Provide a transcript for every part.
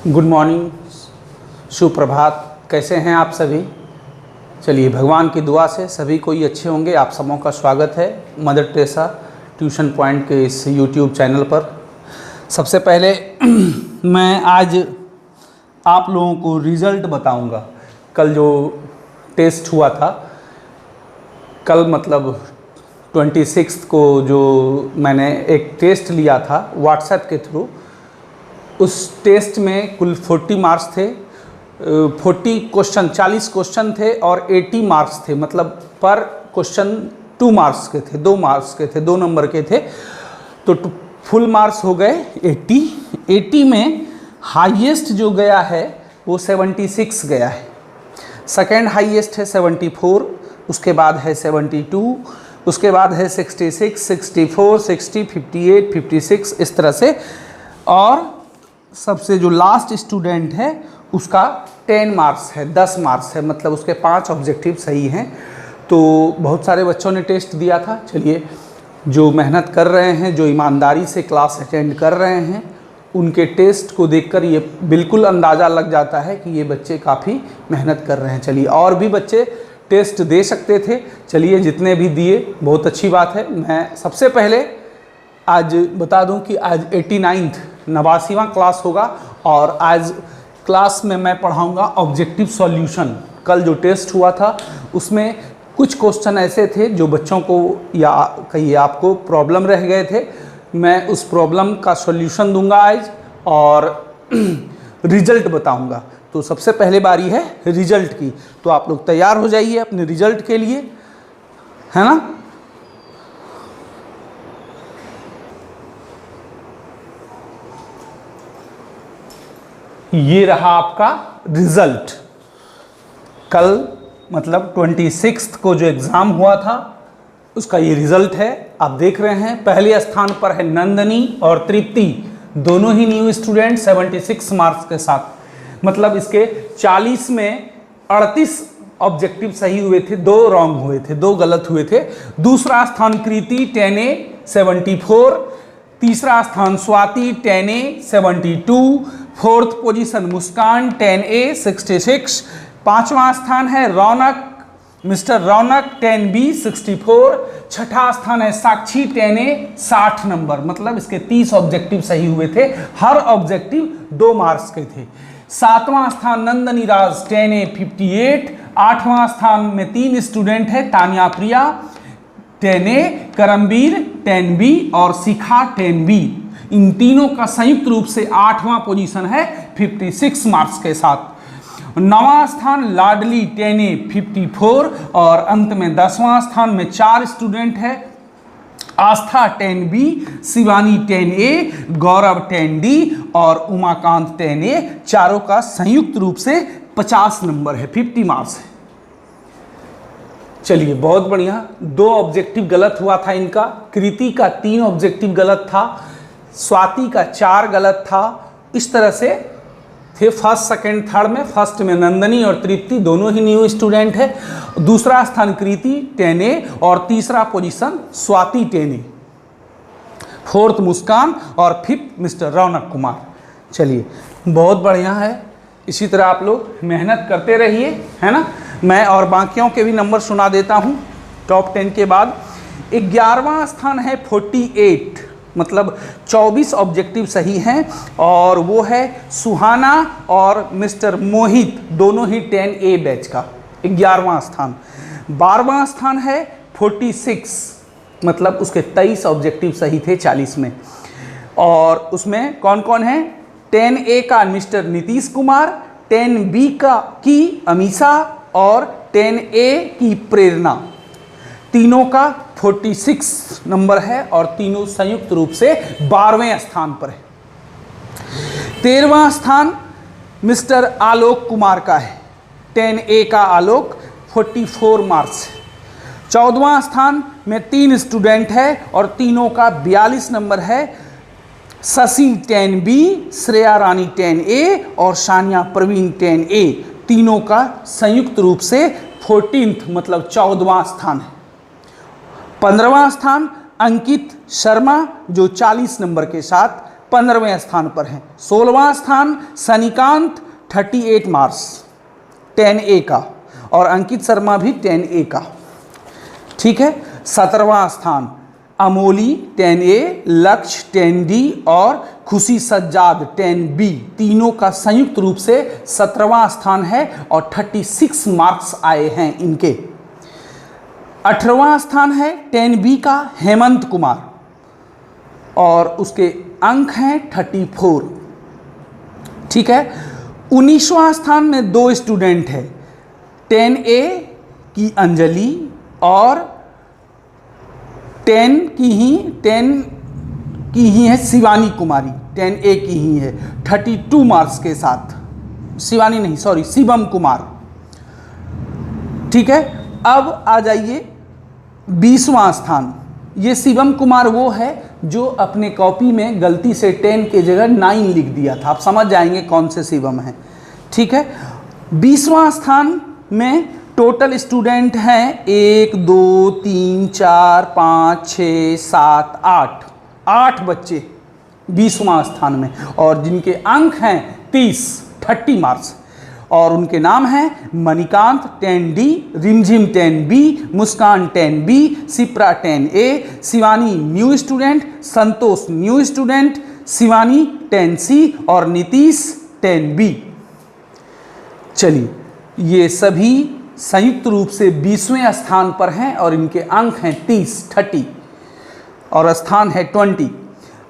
Good morning, सुप्रभात। कैसे हैं आप सभी? चलिए, भगवान की दुआ से सभी कोई अच्छे होंगे। आप सबों का स्वागत है मदर टेरेसा ट्यूशन पॉइंट के इस यूट्यूब चैनल पर। सबसे पहले मैं आज आप लोगों को रिज़ल्ट बताऊंगा। कल जो टेस्ट हुआ था, कल मतलब 26 को जो मैंने एक टेस्ट लिया था व्हाट्सएप के थ्रू, उस टेस्ट में कुल 40 मार्क्स थे। 40 क्वेश्चन, 40 क्वेश्चन थे और 80 मार्क्स थे। मतलब पर क्वेश्चन 2 मार्क्स के थे, 2 मार्क्स के थे, 2 नंबर के थे। तो फुल मार्क्स हो गए 80। 80 में हाईएस्ट जो गया है वो 76 गया है। सेकेंड हाईएस्ट है 74, उसके बाद है 72, उसके बाद है 66, 64, 60, 58, 56, इस तरह से। और सबसे जो लास्ट स्टूडेंट है उसका 10 मार्क्स है, 10 मार्क्स है। मतलब उसके 5 ऑब्जेक्टिव सही हैं। तो बहुत सारे बच्चों ने टेस्ट दिया था। चलिए, जो मेहनत कर रहे हैं, जो ईमानदारी से क्लास अटेंड कर रहे हैं, उनके टेस्ट को देखकर ये बिल्कुल अंदाज़ा लग जाता है कि ये बच्चे काफ़ी मेहनत कर रहे हैं। चलिए, और भी बच्चे टेस्ट दे सकते थे। चलिए, जितने भी दिए बहुत अच्छी बात है। मैं सबसे पहले आज बता दूं कि आज 89वां क्लास होगा और आज क्लास में मैं पढ़ाऊंगा ऑब्जेक्टिव सॉल्यूशन। कल जो टेस्ट हुआ था उसमें कुछ क्वेश्चन ऐसे थे जो बच्चों को या कहिए आपको प्रॉब्लम रह गए थे। मैं उस प्रॉब्लम का सॉल्यूशन दूंगा आज और रिजल्ट बताऊंगा। तो सबसे पहले बारी है रिजल्ट की। तो आप लोग तैयार हो जाइए अपने रिजल्ट के लिए, है ना। ये रहा आपका रिजल्ट। कल मतलब 26 को जो एग्ज़ाम हुआ था उसका ये रिजल्ट है। आप देख रहे हैं पहले स्थान पर है नंदनी और तृप्ति, दोनों ही न्यू स्टूडेंट 76 मार्क्स के साथ। मतलब इसके 40 में 38 ऑब्जेक्टिव सही हुए थे, 2 रॉन्ग हुए थे, 2 गलत हुए थे। दूसरा स्थान कृति 10A 74, तीसरा स्थान स्वाति 10A 72, फोर्थ पोजीशन मुस्कान 10A 66, 5वां स्थान है रौनक, मिस्टर रौनक 10B 64, छठा स्थान है साक्षी 10A 60 नंबर। मतलब इसके 30 ऑब्जेक्टिव सही हुए थे, हर ऑब्जेक्टिव 2 मार्क्स के थे। 7वां स्थान नंदनी राज 10A 58, 8वां स्थान में 3 स्टूडेंट है तानिया प्रिया 10A, करमवीर 10B और शिखा 10B। इन तीनों का संयुक्त रूप से 8वां पोजीशन है 56 मार्क्स के साथ। 9वां स्थान लाडली 10A 54 और अंत में 10वां स्थान में 4 स्टूडेंट है आस्था 10B, शिवानी 10A, गौरव 10D और उमाकांत 10A। चारों का संयुक्त रूप से 50 नंबर है, 50 मार्क्स है। चलिए, बहुत बढ़िया। 2 ऑब्जेक्टिव गलत हुआ था इनका। कृति का 3 ऑब्जेक्टिव गलत था, स्वाति का 4 गलत था। इस तरह से थे फर्स्ट, सेकंड, थर्ड में। फर्स्ट में नंदनी और तृप्ति दोनों ही न्यू स्टूडेंट है। दूसरा स्थान कृति 10A और तीसरा पोजीशन स्वाति 10A, फोर्थ मुस्कान और फिफ्थ मिस्टर रौनक कुमार। चलिए, बहुत बढ़िया है। इसी तरह आप लोग मेहनत करते रहिए, है ना। मैं और बाकियों के भी नंबर सुना देता हूँ। टॉप 10 के बाद 11वां स्थान है 48, मतलब 24 ऑब्जेक्टिव सही हैं और वो है सुहाना और मिस्टर मोहित, दोनों ही 10A बैच का 11वां स्थान। 12वां स्थान है 46, मतलब उसके 23 ऑब्जेक्टिव सही थे 40 में। और उसमें कौन कौन है? 10A का मिस्टर नीतीश कुमार, 10B का की अमीषा और 10A की प्रेरणा। तीनों का 46 नंबर है और तीनों संयुक्त रूप से 12वें स्थान पर है। 13वां स्थान मिस्टर आलोक कुमार का है, 10A का आलोक 44 मार्क्स है। 14वां स्थान में 3 स्टूडेंट है और तीनों का 42 नंबर है। शशि 10B, श्रेया रानी 10A और सानिया प्रवीण 10A। तीनों का संयुक्त रूप से 14th मतलब 14वां स्थान है। 15वां स्थान अंकित शर्मा जो 40 नंबर के साथ 15वें स्थान पर हैं। 16वां स्थान सनिकांत 38 मार्क्स 10A का, और अंकित शर्मा भी 10A का, ठीक है। 17वां स्थान अमोली 10A, लक्ष्य 10D और खुशी सज्जाद 10B, तीनों का संयुक्त रूप से 17वां स्थान है और 36 मार्क्स आए हैं इनके। 18वां स्थान है 10B का हेमंत कुमार और उसके अंक हैं 34, ठीक है। 19वां स्थान में 2 स्टूडेंट है, 10A की अंजलि और 10 की ही है शिवानी कुमारी, 10A की ही है 32 मार्क्स के साथ, शिवानी नहीं सॉरी शिवम कुमार, ठीक है। अब आ जाइए 20वां स्थान, ये शिवम कुमार वो है जो अपने कॉपी में गलती से 10 के जगह 9 लिख दिया था, आप समझ जाएंगे कौन से शिवम हैं, ठीक है। 20वां स्थान में टोटल स्टूडेंट हैं 1 2 3 4 5 6 7 8 बच्चे 20वां स्थान में, और जिनके अंक हैं 30 मार्क्स, और उनके नाम हैं Manikant 10D, Rimjhim 10B, Muskan 10B, Sipra 10A, Shivani new student, Santosh new student, Shivani 10C और नीतीश 10B। चलिए, ये सभी संयुक्त रूप से 20वें स्थान पर हैं और इनके अंक हैं 30 और स्थान है 20।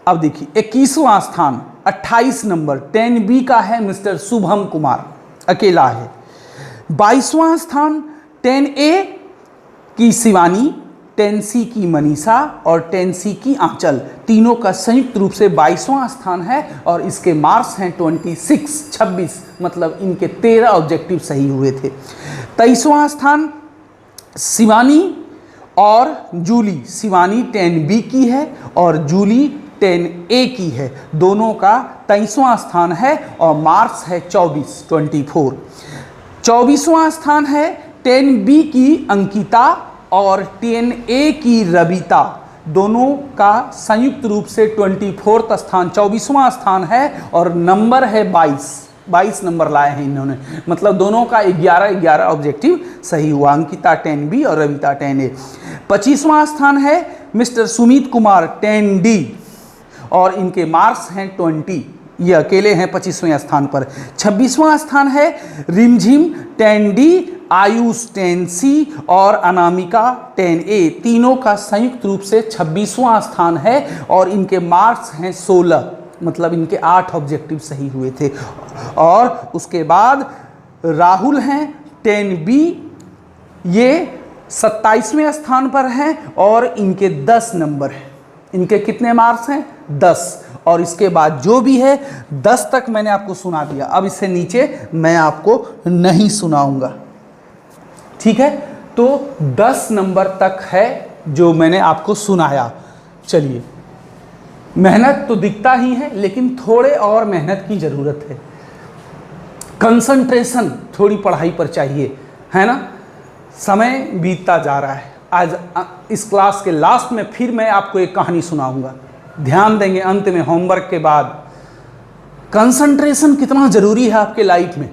अब देखिए 21वां स्थान 28 नंबर 10B का है मिस्टर शुभम कुमार, अकेला है। 22वां स्थान 10A की शिवानी, 10C की मनीषा और 10C की आंचल, तीनों का संयुक्त रूप से 22वां स्थान है और इसके मार्क्स हैं 26, मतलब इनके 13 ऑब्जेक्टिव सही हुए थे। 23वां स्थान शिवानी और जूली, शिवानी 10B की है और जूली 10A की है, दोनों का 23वां स्थान है और मार्क्स है 24। 24वां स्थान है 10B की अंकिता और 10A की रविता, दोनों का संयुक्त रूप से 24वां स्थान 24वां स्थान है और नंबर है 22 नंबर लाए हैं इन्होंने, मतलब दोनों का 11 ऑब्जेक्टिव सही हुआ, अंकिता 10B और रविता 10A। 25वां स्थान है मिस्टर सुमित कुमार 10D और इनके मार्क्स हैं 20, ये अकेले हैं 25वें स्थान पर। 26वां स्थान है रिमझिम 10D, आयुष 10C और अनामिका 10A, तीनों का संयुक्त रूप से 26वां स्थान है और इनके मार्क्स हैं 16, मतलब इनके 8 ऑब्जेक्टिव सही हुए थे। और उसके बाद राहुल हैं 10B, ये 27वें स्थान पर हैं और इनके 10 नंबर हैं। इनके कितने मार्क्स हैं? 10। और इसके बाद जो भी है 10 तक मैंने आपको सुना दिया, अब इससे नीचे मैं आपको नहीं सुनाऊंगा, ठीक है। तो 10 नंबर तक है जो मैंने आपको सुनाया। चलिए, मेहनत तो दिखता ही है लेकिन थोड़े और मेहनत की ज़रूरत है, कंसंट्रेशन थोड़ी पढ़ाई पर चाहिए, है ना। समय बीतता जा रहा है, आज इस क्लास के लास्ट में फिर मैं आपको एक कहानी सुनाऊंगा, ध्यान देंगे अंत में होमवर्क के बाद। कंसंट्रेशन कितना ज़रूरी है आपके लाइफ में,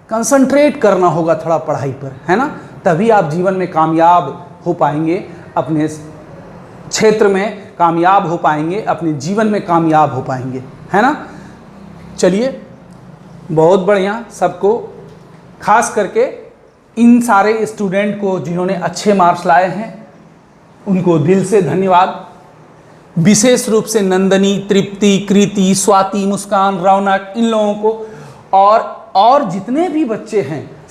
कंसंट्रेट करना होगा थोड़ा पढ़ाई पर, है ना, तभी आप जीवन में कामयाब हो पाएंगे, अपने क्षेत्र में कामयाब हो पाएंगे, अपने जीवन में कामयाब हो पाएंगे, है ना। चलिए, बहुत बढ़िया, सबको खास करके इन सारे स्टूडेंट को जिन्होंने अच्छे मार्क्स लाए हैं उनको दिल से धन्यवाद। विशेष रूप से नंदनी, तृप्ति, कृति, स्वाति, मुस्कान, रौनक, इन लोगों को और जितने भी बच्चे हैं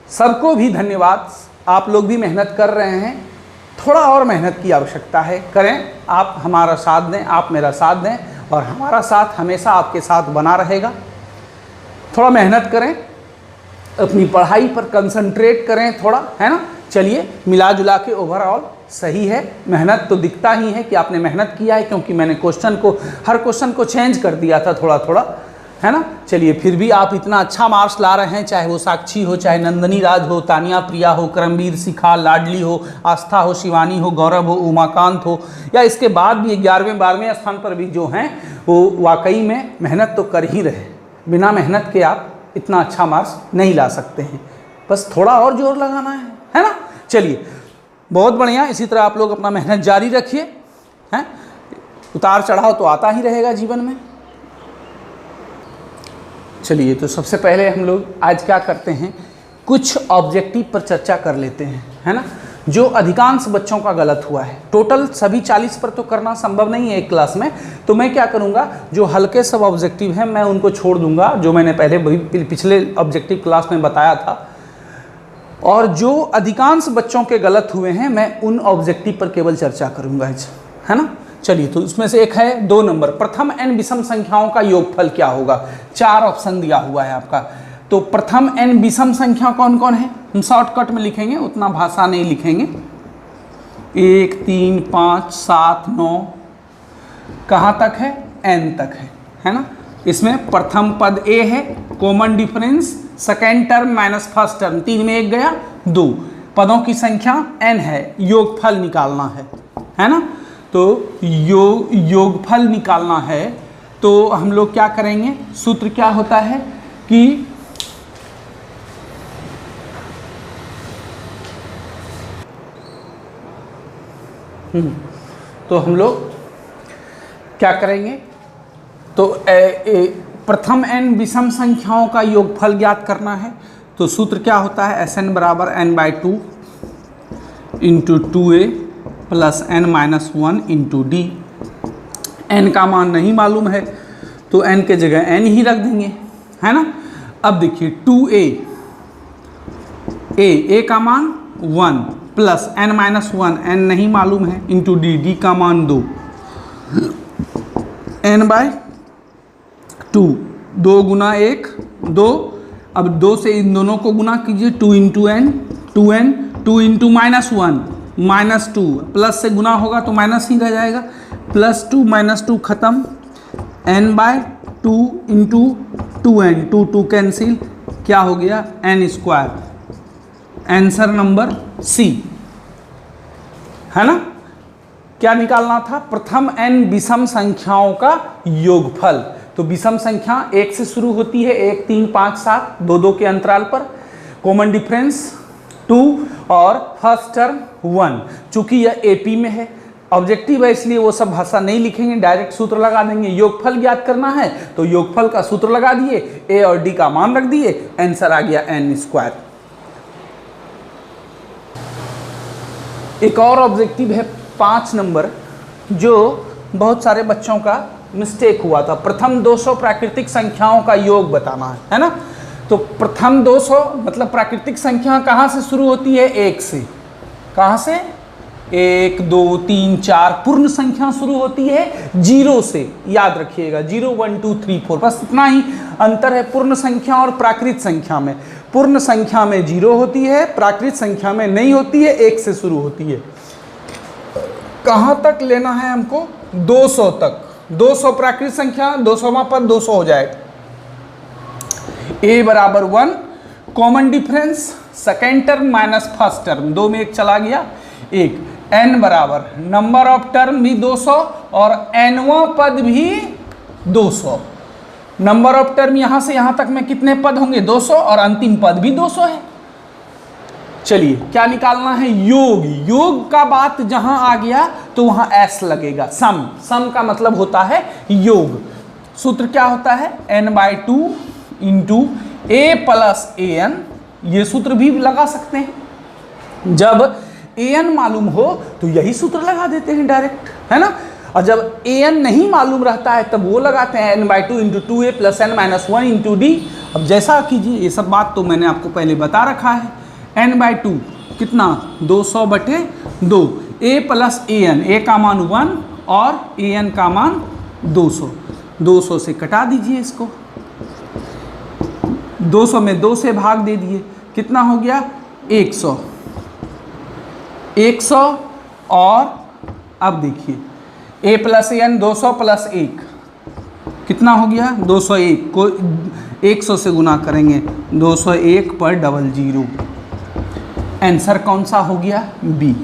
सबको भी धन्यवाद। आप लोग भी मेहनत कर रहे हैं, थोड़ा और मेहनत की आवश्यकता है, करें, आप हमारा साथ दें, आप मेरा साथ दें और हमारा साथ हमेशा आपके साथ बना रहेगा। थोड़ा मेहनत करें, अपनी पढ़ाई पर कंसंट्रेट करें थोड़ा, है ना। चलिए, मिला जुला के ओवरऑल सही है, मेहनत तो दिखता ही है कि आपने मेहनत किया है, क्योंकि मैंने हर क्वेश्चन को चेंज कर दिया था थोड़ा थोड़ा, है ना। चलिए, फिर भी आप इतना अच्छा मार्क्स ला रहे हैं, चाहे वो साक्षी हो, चाहे नंदनी राज हो, तानिया प्रिया हो, करमवीर, शिखा, लाडली हो, आस्था हो, शिवानी हो, गौरव हो, उमाकांत हो, या इसके बाद भी 11वें 12वें स्थान पर भी जो हैं वो वाकई में मेहनत तो कर ही रहे। बिना मेहनत के आप इतना अच्छा मार्क्स नहीं ला सकते हैं, बस थोड़ा और जोर लगाना है ना। चलिए, बहुत बढ़िया, इसी तरह आप लोग अपना मेहनत जारी रखिए, हैं। उतार चढ़ाव तो आता ही रहेगा जीवन में। चलिए, तो सबसे पहले हम लोग आज क्या करते हैं, कुछ ऑब्जेक्टिव पर चर्चा कर लेते हैं, है ना, जो अधिकांश बच्चों का गलत हुआ है। टोटल सभी 40 पर तो करना संभव नहीं है एक क्लास में, तो मैं क्या करूंगा, जो हल्के सब ऑब्जेक्टिव हैं मैं उनको छोड़ दूंगा, जो मैंने पहले पिछले ऑब्जेक्टिव क्लास में बताया था, और जो अधिकांश बच्चों के गलत हुए हैं मैं उन ऑब्जेक्टिव पर केवल चर्चा करूंगा, है ना। चलिए, तो उसमें से एक है 2 नंबर, प्रथम n विषम संख्याओं का योगफल क्या होगा। 4 ऑप्शन दिया हुआ है आपका। तो प्रथम n विषम संख्या कौन कौन है, हम शॉर्टकट में लिखेंगे, उतना भाषा नहीं लिखेंगे। 1 3 5 7 9 कहाँ तक है, n तक है ना। इसमें प्रथम पद a है, common difference second term minus first term, 3 में 1 गया 2, पदों की संख्या n है, योगफल निकालना है ना। तो योगफल निकालना है, तो हम लोग क्या करेंगे, सूत्र क्या होता है कि तो हम लोग क्या करेंगे, तो प्रथम n विषम संख्याओं का योगफल ज्ञात करना है। तो सूत्र क्या होता है, Sn बराबर n/2 into 2a plus n-1 into D. n का मान नहीं मालूम है तो n के जगह n ही रख देंगे, है ना। अब देखिए 2a, a का मान 1 प्लस n-1, n नहीं मालूम है, इंटू डी, डी का मान 2, n/2, 2 गुना 1 2। अब 2 से इन दोनों को गुना कीजिए, 2 into n, 2n, 2 into -1 -2, plus से गुना होगा तो माइनस ही रह जाएगा, +2 -2 खत्म, n/2 इंटू 2n, 2 कैंसिल, क्या हो गया n²। आंसर नंबर सी, है ना। क्या निकालना था, प्रथम n विषम संख्याओं का योगफल। तो विषम संख्या 1 से शुरू होती है, 1 3 5 7, 2 के अंतराल पर, कॉमन डिफरेंस 2 और फर्स्ट टर्म 1। चूंकि यह एपी में है, ऑब्जेक्टिव है, इसलिए वो सब भाषा नहीं लिखेंगे, डायरेक्ट सूत्र लगा देंगे। योगफल ज्ञात करना है तो योगफल का सूत्र लगा दिए, a और d का मान रख दिए, आंसर आ गया n²। एक और ऑब्जेक्टिव है 5 नंबर, जो बहुत सारे बच्चों का मिस्टेक हुआ था। प्रथम 200 प्राकृतिक संख्याओं का योग बताना है ना। तो प्रथम 200 मतलब प्राकृतिक संख्या कहाँ से शुरू होती है, 1 से। कहाँ से, 1 2 3 4, पूर्ण संख्या शुरू होती है 0 से, याद रखिएगा, 0 1 2 3 4, बस इतना ही अंतर है पूर्ण संख्या और प्राकृत संख्या में। पूर्ण संख्या में 0 होती है, प्राकृत संख्या में नहीं होती है, 1 से शुरू होती है। कहाँ तक लेना है हमको, 200 तक। 200 प्राकृत संख्या, 200वां पद 200 हो जाएगा। a बराबर 1, common difference second term minus first term, 2 में 1 चला गया 1, n बराबर नंबर ऑफ टर्म भी 200 और nवां पद भी 200। नंबर ऑफ टर्म यहां से यहां तक में कितने पद होंगे, 200, और अंतिम पद भी 200 है। चलिए, क्या निकालना है, योग। योग का बात जहां आ गया तो वहां s लगेगा, सम। सम का मतलब होता है योग। सूत्र क्या होता है, n/2 into a plus an, ये सूत्र भी लगा सकते हैं। जब an मालूम हो तो यही सूत्र लगा देते हैं डायरेक्ट, है ना। और जब an नहीं मालूम रहता है तब वो लगाते हैं n/2 into 2a plus n-1 into D. अब जैसा कीजिए, ये सब बात तो मैंने आपको पहले बता रखा है। n/2 कितना, 200/2, a प्लस an, a का मान 1 और an का मान 200। 200 से कटा दीजिए इसको, 200 में 2 से भाग दे दिए, कितना हो गया 100। 100 और अब देखिए a प्लस an 200 प्लस 1 कितना हो गया 201 को 100 से गुना करेंगे 201 पर 00। आंसर कौन सा हो गया बी।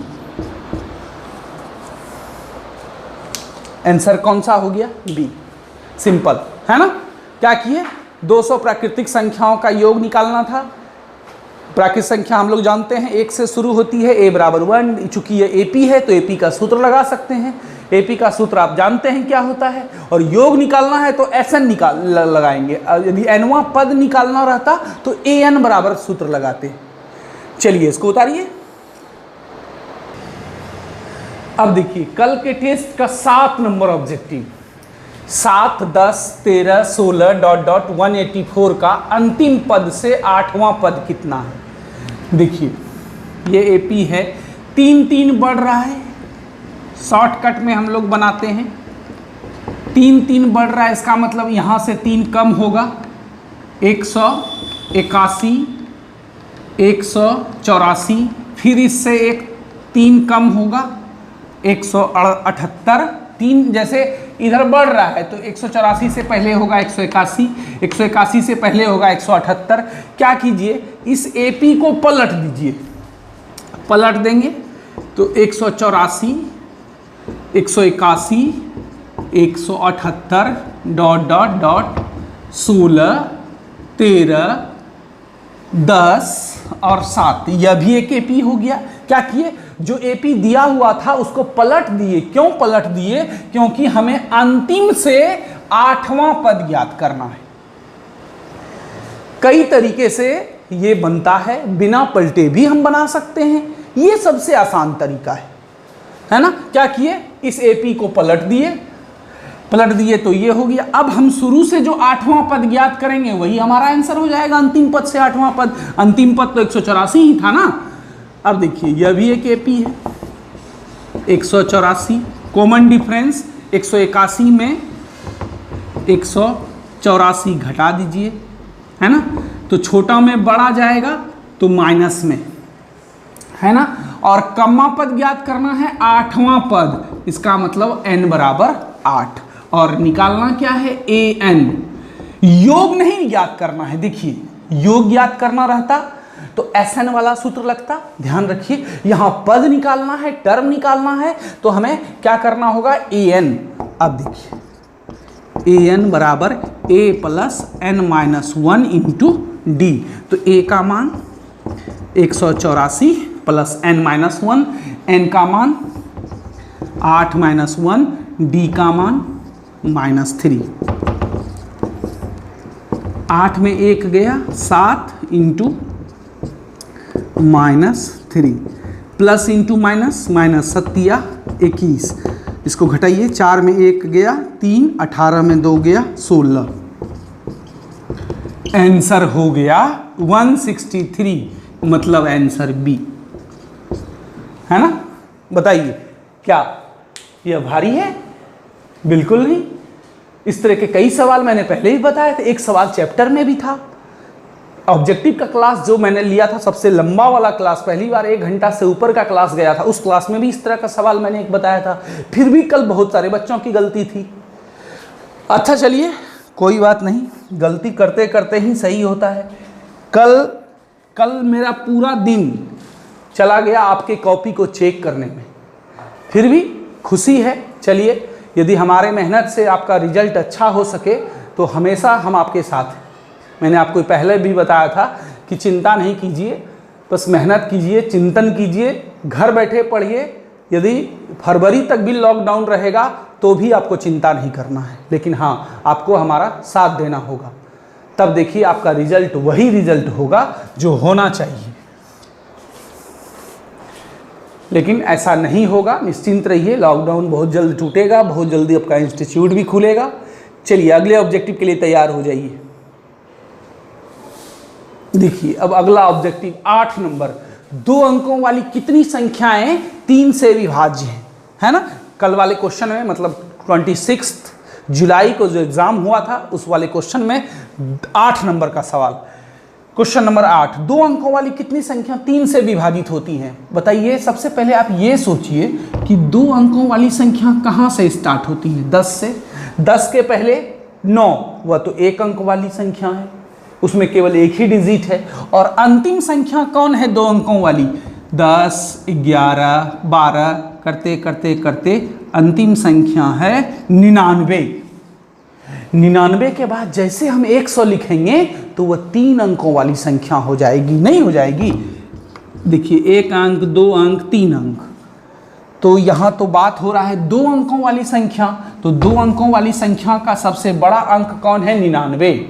आंसर कौन सा हो गया बी। सिंपल है ना। क्या किए 200 प्राकृतिक संख्याओं का योग निकालना था। प्राकृतिक संख्या हम लोग जानते हैं 1 से शुरू होती है, a बराबर 1। चूंकि ये AP है तो AP का सूत्र लगा सकते हैं। AP का सूत्र आप जानते हैं क्या होता है। और योग निकालना है तो SN लगाएंगे। यदि nवां पद निकालना रहता तो AN बराबर सूत्र लगाते। चलिए इसको उतारिए। अब देखिए कल के टेस्ट का 7 नंबर ऑब्जेक्टिव 7, 10, 13, 16 ... 184 का अंतिम पद से 8वां पद कितना है। देखिए ये AP है, 3 3 बढ़ रहा है। शॉर्टकट में हम लोग बनाते हैं 3 3 बढ़ रहा है, इसका मतलब यहाँ से 3 कम होगा 181, 184, फिर इससे एक 3 कम होगा 178। 3 जैसे इधर बढ़ रहा है तो 184 से पहले होगा 181, 181 से पहले होगा 178। क्या कीजिए इस AP को पलट दीजिए। पलट देंगे तो 184, 181, 178 ... 16, 13, 10 और 7। यह भी एक AP हो गया। क्या किए जो AP दिया हुआ था उसको पलट दिए। क्यों पलट दिए? क्योंकि हमें अंतिम से 8वां पद ज्ञात करना है। कई तरीके से ये बनता है, बिना पलटे भी हम बना सकते हैं। ये सबसे आसान तरीका है ना। क्या किए इस AP को पलट दिए। पलट दिए तो ये हो गया। अब हम शुरू से जो 8वां पद ज्ञात करेंगे वही हमारा आंसर हो जाएगा। अंतिम पद से 8वां पद, अंतिम पद तो 184 ही था ना। अब देखिए यह भी एक AP है 184। कॉमन डिफरेंस 181 में 184 घटा दीजिए, है ना। तो छोटा में बड़ा जाएगा तो माइनस में, है ना। और कम्मा पद ज्ञात करना है 8वां पद, इसका मतलब n बराबर 8। और निकालना क्या है AN। योग नहीं ज्ञात करना है। देखिए योग ज्ञात करना रहता तो SN वाला सूत्र लगता। ध्यान रखिए यहाँ पद निकालना है, टर्म निकालना है तो हमें क्या करना होगा AN। अब देखिए AN बराबर A plus n-1 into D। तो A का मान 184 प्लस n-1, n का मान 8 - 1, D का मान -3। 8 में 1 गया 7 into -3 plus into minus, minus 7 या 21। इसको घटाइए 4 में 1 गया 3, 18 में 2 गया 16। आंसर हो गया 163, मतलब आंसर बी, है ना। बताइए क्या यह भारी है? बिल्कुल नहीं। इस तरह के कई सवाल मैंने पहले ही बताए थे। एक सवाल चैप्टर में भी था। ऑब्जेक्टिव का क्लास जो मैंने लिया था सबसे लंबा वाला क्लास, पहली बार 1 घंटा से ऊपर का क्लास गया था, उस क्लास में भी इस तरह का सवाल मैंने एक बताया था। फिर भी कल बहुत सारे बच्चों की गलती थी। अच्छा चलिए कोई बात नहीं, गलती करते करते ही सही होता है। कल मेरा पूरा दिन चला गया आपके कॉपी को चेक करने में, फिर भी खुशी है। चलिए यदि हमारे मेहनत से आपका रिजल्ट अच्छा हो सके तो हमेशा हम आपके साथ हैं। मैंने आपको पहले भी बताया था कि चिंता नहीं कीजिए, बस मेहनत कीजिए, चिंतन कीजिए, घर बैठे पढ़िए। यदि फरवरी तक भी लॉकडाउन रहेगा तो भी आपको चिंता नहीं करना है, लेकिन हाँ आपको हमारा साथ देना होगा। तब देखिए आपका रिजल्ट वही रिजल्ट होगा जो होना चाहिए। लेकिन ऐसा नहीं होगा, निश्चिंत रहिए। लॉकडाउन बहुत जल्द टूटेगा, बहुत जल्दी आपका इंस्टीट्यूट भी खुलेगा। चलिए अगले ऑब्जेक्टिव के लिए तैयार हो जाइए। देखिए अब अगला ऑब्जेक्टिव 8 नंबर, 2 अंकों वाली कितनी संख्याएं 3 से विभाज्य हैं, है ना। कल वाले क्वेश्चन में, मतलब 26 जुलाई को जो एग्जाम हुआ था उस वाले क्वेश्चन में 8 नंबर का सवाल। क्वेश्चन नंबर 8, 2 अंकों वाली कितनी संख्या 3 से विभाजित होती हैं? बताइए। सबसे पहले आप ये सोचिए कि 2 अंकों वाली संख्या कहाँ से स्टार्ट होती है? 10 से। 10 के पहले 9, वह तो एक अंक वाली संख्या है, उसमें केवल एक ही डिजिट है। और अंतिम संख्या कौन है 2 अंकों वाली? 10, 11, 12 करते करते करते अंतिम संख्या है 99। 99 के बाद जैसे हम 100 लिखेंगे तो वह 3 अंकों वाली संख्या हो जाएगी, नहीं हो जाएगी? देखिए 1 अंक, 2 अंक, 3 अंक, तो यहाँ तो बात हो रहा है 2 अंकों वाली संख्या। तो 2 अंकों वाली संख्या का सबसे बड़ा अंक कौन है? 99।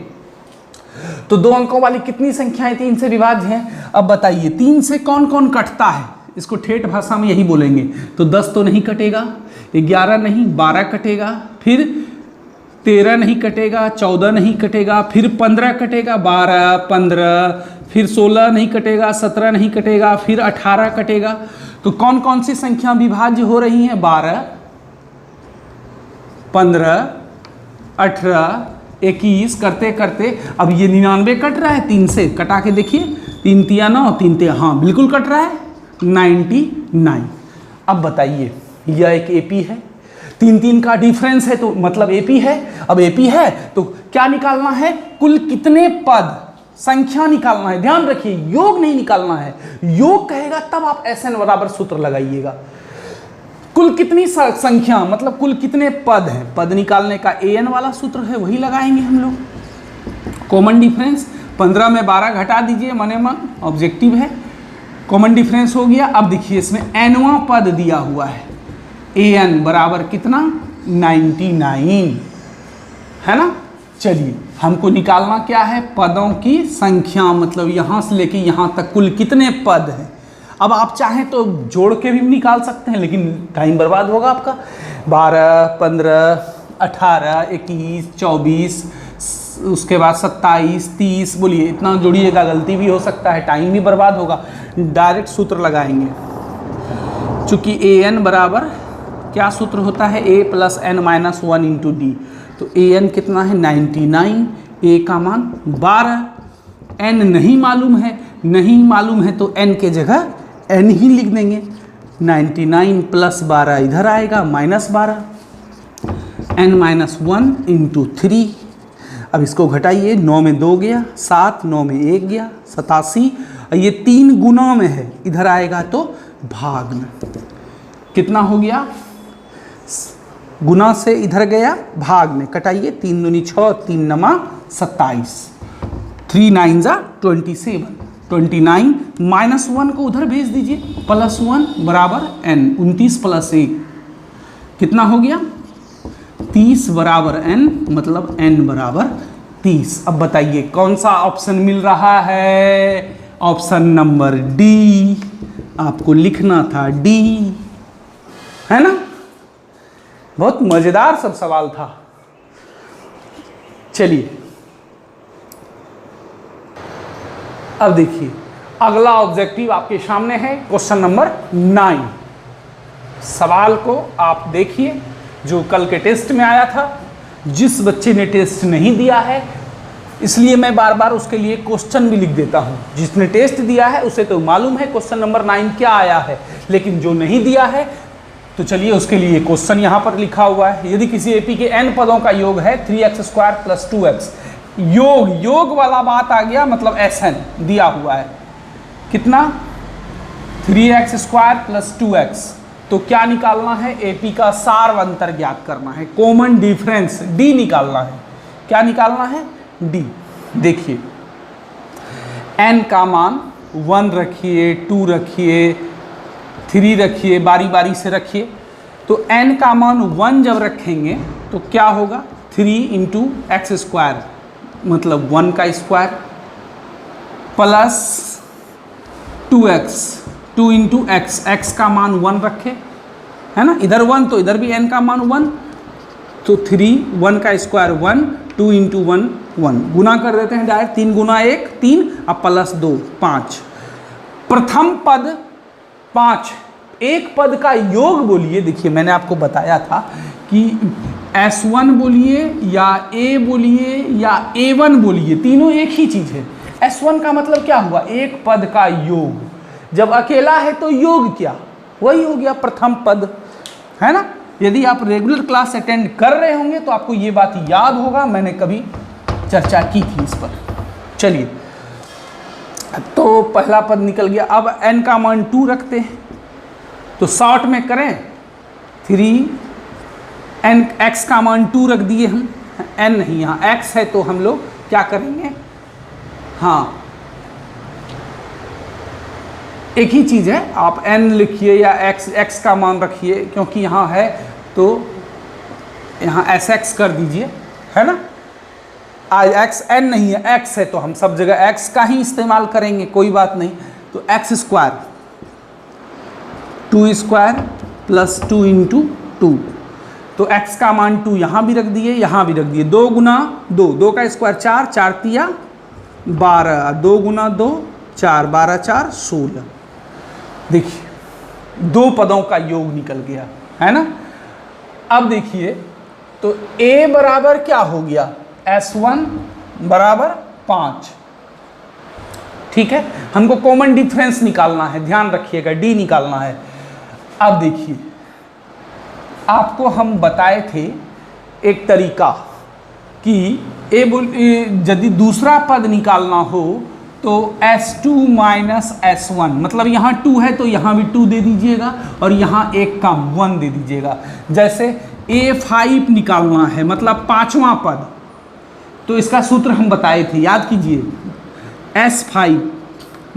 तो 2 अंकों वाली कितनी संख्याएं 3 से विभाज्य हैं? अब बताइए 3 से कौन कौन कटता है? इसको ठेठ भाषा में यही बोलेंगे। तो 10 तो नहीं कटेगा, 11 नहीं, 12 कटेगा, फिर 13 नहीं कटेगा, 14 नहीं कटेगा, फिर 15 कटेगा, 12, 15, फिर 16 नहीं कटेगा, 17 नहीं कटेगा, फिर 18 कटेगा। तो कौन कौन सी संख्या विभाज्य हो रही हैं? 12, 15, 18, 21 करते करते अब ये 99 कट रहा है 3 से, कटा के देखिए, 3 तिया 9, 3 तिया, हाँ बिल्कुल कट रहा है 99। अब बताइए यह एक एपी है, 3 का डिफरेंस है तो मतलब एपी है। अब एपी है तो क्या निकालना है? कुल कितने पद, संख्या निकालना है। ध्यान रखिए योग नहीं निकालना है, योग कहेगा तब आप SN बराबर सूत्र लगाइएगा। कुल कितनी संख्या मतलब कुल कितने पद हैं, पद निकालने का AN वाला सूत्र है वही लगाएंगे हम लोग। कॉमन डिफरेंस 15 में 12 घटा दीजिए, मने मन ऑब्जेक्टिव है, कॉमन डिफरेंस हो गया। अब देखिए इसमें nवां पद दिया हुआ है, AN बराबर कितना? 99 है ना। चलिए हमको निकालना क्या है? पदों की संख्या, मतलब यहाँ से लेके यहाँ तक कुल कितने पद हैं। अब आप चाहें तो जोड़ के भी निकाल सकते हैं, लेकिन टाइम बर्बाद होगा आपका। 12, 15, 18, 21, 24, उसके बाद 27, 30, बोलिए इतना जोड़िएगा, गलती भी हो सकता है, टाइम भी बर्बाद होगा। डायरेक्ट सूत्र लगाएंगे, चूँकि AN बराबर क्या सूत्र होता है? A + n - 1 × D। तो AN कितना है? 99, A का मान 12, N नहीं मालूम है, नहीं मालूम है तो N के जगह N ही लिख देंगे। 99 + 12 इधर आएगा -12, n - 1 × 3। अब इसको घटाइए, 9 में 2 गया, 7, 9 में 1 गया, 87। ये 3 गुना में है, इधर आएगा तो भाग में। कितना हो गया? गुना से इधर गया, भाग में कटाइए, 3 दूनी 6, 3 नमा 27, 3 9 जा 27, 29 -1 को उधर भेज दीजिए, +1 बराबर n, 29 + 1 कितना हो गया? 30 बराबर n, मतलब n बराबर 30। अब बताइए कौन सा ऑप्शन मिल रहा है? Option number D. आपको लिखना था D, है ना। बहुत मजेदार सब सवाल था। चलिए अब देखिए अगला ऑब्जेक्टिव आपके सामने है, क्वेश्चन नंबर 9। सवाल को आप देखिए जो कल के टेस्ट में आया था। जिस बच्चे ने टेस्ट नहीं दिया है, इसलिए मैं बार बार उसके लिए क्वेश्चन भी लिख देता हूं। जिसने टेस्ट दिया है उसे तो मालूम है क्वेश्चन नंबर 9 क्या आया है, लेकिन जो नहीं दिया है तो चलिए उसके लिए क्वेश्चन यहाँ पर लिखा हुआ है। यदि किसी एपी के n पदों का योग है 3x² + 2x, योग वाला बात आ गया, मतलब SN दिया हुआ है कितना? 3x² + 2x। तो क्या निकालना है? एपी का सार अंतर ज्ञात करना है, कॉमन डिफरेंस D निकालना है। क्या निकालना है? D। देखिए n का मान 1 रखिए, 2 रखिए, 3 रखिए, बारी बारी से रखिए। तो n का मान 1 जब रखेंगे तो क्या होगा? 3 × x², मतलब 1 का square plus 2x, 2 × x, x का मान 1 रखे, है ना। इधर 1 तो इधर भी n का मान 1, तो 3, 1 का स्क्वायर 1, 2 × 1 1, गुना कर देते हैं डायरेक्ट, 3 × 1 3, अब +2 5। प्रथम पद 5, एक पद का योग बोलिए। देखिए मैंने आपको बताया था कि S1 बोलिए या A बोलिए या A1 बोलिए, तीनों एक ही चीज़ है। S1 का मतलब क्या हुआ? एक पद का योग। जब अकेला है तो योग क्या? वही हो गया प्रथम पद, है ना। यदि आप रेगुलर क्लास अटेंड कर रहे होंगे तो आपको ये बात याद होगा, मैंने कभी चर्चा की थी इस पर। चलिए, तो पहला पद निकल गया। अब n का मान 2 रखते हैं, तो शॉर्ट में करें 3 n, x का मान 2 रख दिए हम, n नहीं यहाँ x है, तो हम लोग क्या करेंगे, हाँ एक ही चीज़ है, आप n लिखिए या x का मान रखिए, क्योंकि यहाँ है तो यहाँ sx कर दीजिए, है ना। आज x n नहीं है, x है, तो हम सब जगह x का ही इस्तेमाल करेंगे, कोई बात नहीं। तो x square 2 square plus 2 into 2, तो x का मान 2 यहाँ भी रख दिए, यहाँ भी रख दिए। 2 गुना 2, 2 का स्क्वायर 4, 4 तिया 12, 2 गुना 2 4, 12 4 16। देखिए 2 पदों का योग निकल गया, है ना। अब देखिए तो a बराबर क्या हो गया, S1 बराबर 5, ठीक है। हमको कॉमन डिफरेंस निकालना है, ध्यान रखिएगा, d निकालना है। अब देखिए आपको हम बताए थे एक तरीका कि यदि दूसरा पद निकालना हो तो S2 माइनस S1, मतलब यहाँ 2 है तो यहाँ भी 2 दे दीजिएगा और यहाँ एक कम 1 दे दीजिएगा। जैसे A5 निकालना है, मतलब 5वां पद, तो इसका सूत्र हम बताए थे, याद कीजिए। S5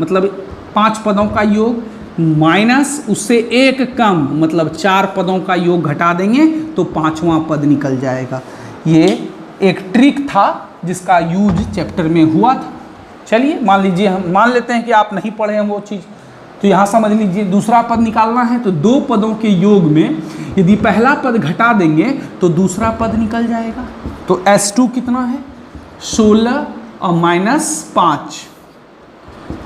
मतलब 5 पदों का योग माइनस उससे एक कम, मतलब 4 पदों का योग घटा देंगे तो 5वां पद निकल जाएगा। ये एक ट्रिक था जिसका यूज चैप्टर में हुआ था। चलिए मान लीजिए, हम मान लेते हैं कि आप नहीं पढ़े हैं वो चीज़, तो यहाँ समझ लीजिए दूसरा पद निकालना है तो 2 पदों के योग में यदि पहला पद घटा देंगे तो दूसरा पद निकल जाएगा। तो S2 कितना है, 16 और माइनस 5,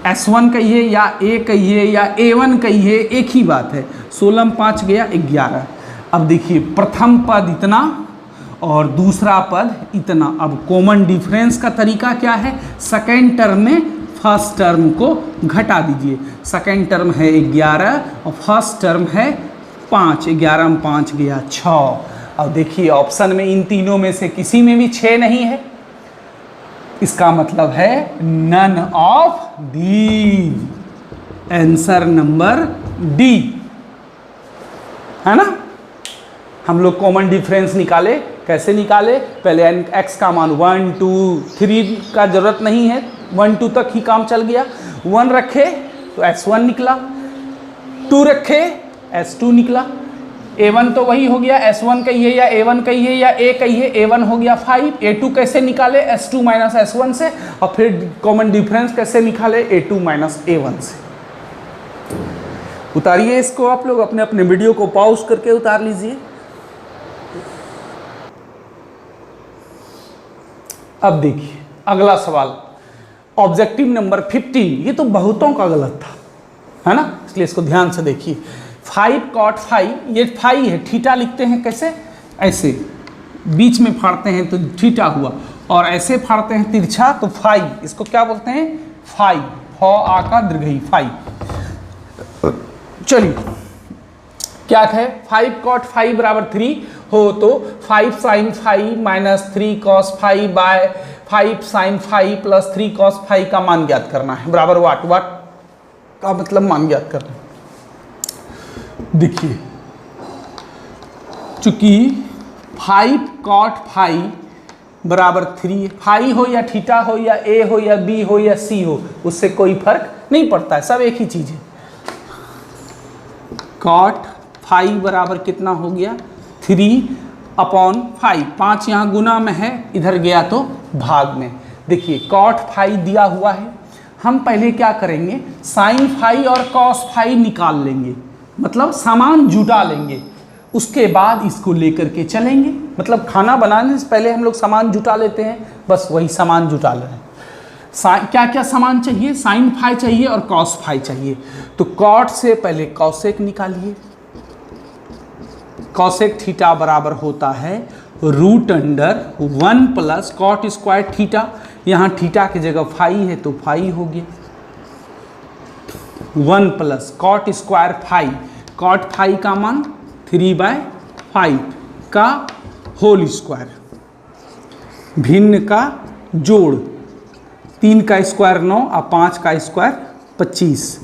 S1 कहिए या A कहिए या A1 कहिए, एक ही बात है। 16 में 5 गया 11। अब देखिए प्रथम पद इतना और दूसरा पद इतना। अब कॉमन डिफरेंस का तरीका क्या है, सेकेंड टर्म में फर्स्ट टर्म को घटा दीजिए। सेकेंड टर्म है 11 और फर्स्ट टर्म है 5, 11 में 5 गया 6। अब देखिए ऑप्शन में इन तीनों में से किसी में भी 6 नहीं है, इसका मतलब है none of these, answer number D, है ना। हम लोग कॉमन डिफरेंस निकाले, कैसे निकाले, पहले x का मान 1 2 3 का जरूरत नहीं है, 1 2 तक ही काम चल गया। 1 रखे तो S1 निकला, 2 रखे S2 निकला, A1 तो वही हो गया, S1 कहिए या A1 कहिए या A कहिए, A1 हो गया 5। A2 कैसे निकाले, S2 माइनस S1 से, और फिर कॉमन डिफरेंस कैसे निकाले, A2 माइनस A1 से। उतारिए इसको, आप लोग अपने अपने वीडियो को पॉज करके उतार लीजिए। अब देखिए अगला सवाल, ऑब्जेक्टिव नंबर 15। ये तो बहुतों का गलत था, है ना, इसलिए इसको ध्यान से देखिए। 5 cot 5, ये 5 है, थीटा लिखते हैं कैसे, ऐसे बीच में फाड़ते हैं तो थीटा हुआ, और ऐसे फाड़ते हैं तिरछा तो 5, इसको क्या बोलते हैं 5, फ आ का दीर्घई 5। चलिए क्या है, 5 cot 5 बराबर 3 हो तो 5 sin 5 minus 3 cos 5 by 5 sin 5 plus 3 cos 5 का मान ज्ञात करना है, बराबर वाट, वाट का मतलब मान ज्ञात करना है। देखिए चूंकि 5 cot 5 बराबर 3, 5 हो या थीटा हो या A हो या B हो या C हो, उससे कोई फर्क नहीं पड़ता है, सब एक ही चीज है। cot 5 बराबर कितना हो गया 3/5, 5 यहाँ गुना में है, इधर गया तो भाग में। देखिए cot 5 दिया हुआ है, हम पहले क्या करेंगे, sin 5 और cos 5 निकाल लेंगे, मतलब सामान जुटा लेंगे, उसके बाद इसको लेकर के चलेंगे। मतलब खाना बनाने से पहले हम लोग सामान जुटा लेते हैं, बस वही सामान जुटा ले रहे हैं। क्या क्या सामान चाहिए, sin 5 चाहिए और cos 5 चाहिए। तो cot से पहले cosec निकालिए, cosec थीटा बराबर होता है √1 प्लस cot स्क्वायर थीटा, यहाँ थीटा की जगह 5 है तो 5 हो गया, 1 प्लस cot स्क्वायर 5, cot 5 का मान 3/5, 5 का होल स्क्वायर, भिन्न का जोड़, 3 का स्क्वायर 9 और 5 का स्क्वायर 25।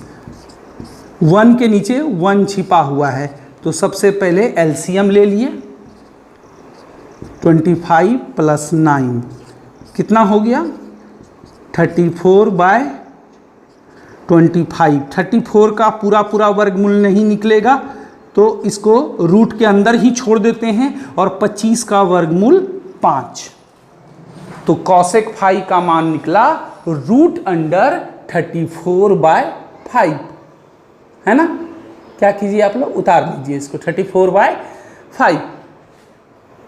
1 के नीचे 1 छिपा हुआ है, तो सबसे पहले एलसीएम ले लिए। 25 + 9 कितना हो गया? 34/25। 34 का पूरा पूरा वर्गमूल नहीं निकलेगा, तो इसको रूट के अंदर ही छोड़ देते हैं, और 25 का वर्गमूल 5। तो कॉसेक फाई का मान निकला √34/5, है ना। क्या कीजिए आप लोग, उतार लीजिए इसको 34/5।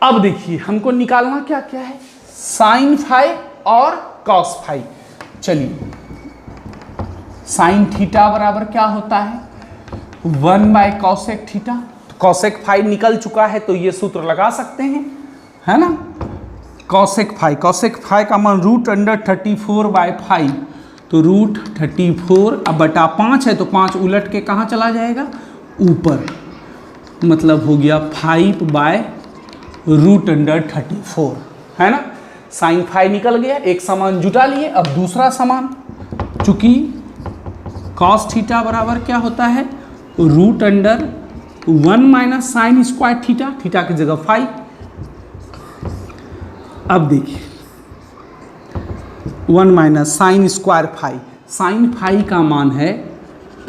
अब देखिए हमको निकालना क्या क्या है, साइन फाई और कॉस फाई। चलिए, साइन थीटा बराबर क्या होता है? 1/कॉसेक थीटा। तो कॉसेक फाई निकल चुका है, तो ये सूत्र लगा सकते हैं, है ना। कॉसेक फाई का मान √34/5, तो √34 अब बटा 5 है, तो 5 उलट के कहाँ चला जाएगा? ऊपर, मतलब हो गया 5/√34, है ना। साइन फाई निकल गया, एक समान जुटा लिए। अब दूसरा समान, चूंकि कॉस थीटा बराबर क्या होता है? √1 - साइन स्क्वायर थीटा, थीटा की जगह फाई। अब देखिए 1 - sine square phi, sine phi का मान है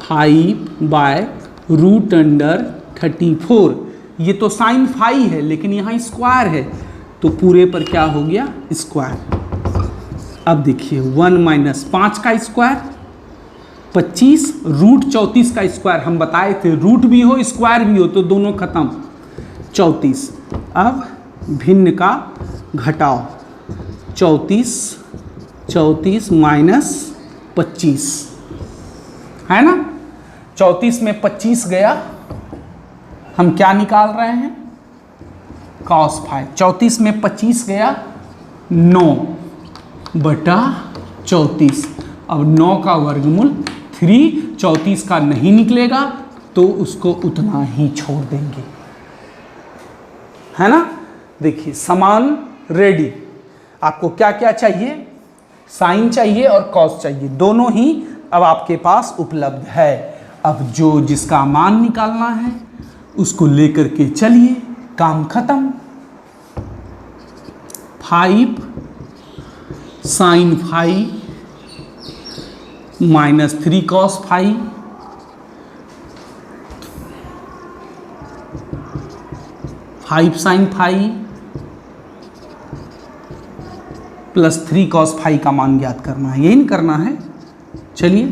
5/√34। ये तो साइन फाई है, लेकिन यहाँ स्क्वायर है, तो पूरे पर क्या हो गया? स्क्वायर। अब देखिए 1 - 5 का स्क्वायर 25, √34 का स्क्वायर। हम बताए थे रूट भी हो स्क्वायर भी हो तो दोनों खत्म, 34। अब भिन्न का घटाओ, 34 - 25, है ना। 34 में 25 गया, हम क्या निकाल रहे हैं? Cos phi. 34 में 25 गया, 9/34। अब 9 का वर्गमूल 3, 34 का नहीं निकलेगा, तो उसको उतना ही छोड़ देंगे, है ना। देखिए समान रेडी। आपको क्या क्या चाहिए? साइन चाहिए और कॉस चाहिए, दोनों ही अब आपके पास उपलब्ध है। अब जो जिसका मान निकालना है उसको लेकर के चलिए, काम खत्म। 5 sine phi -3 cos phi, 5 sine phi +3 cos phi का मान ज्ञात करना है, यही नहीं करना है। चलिए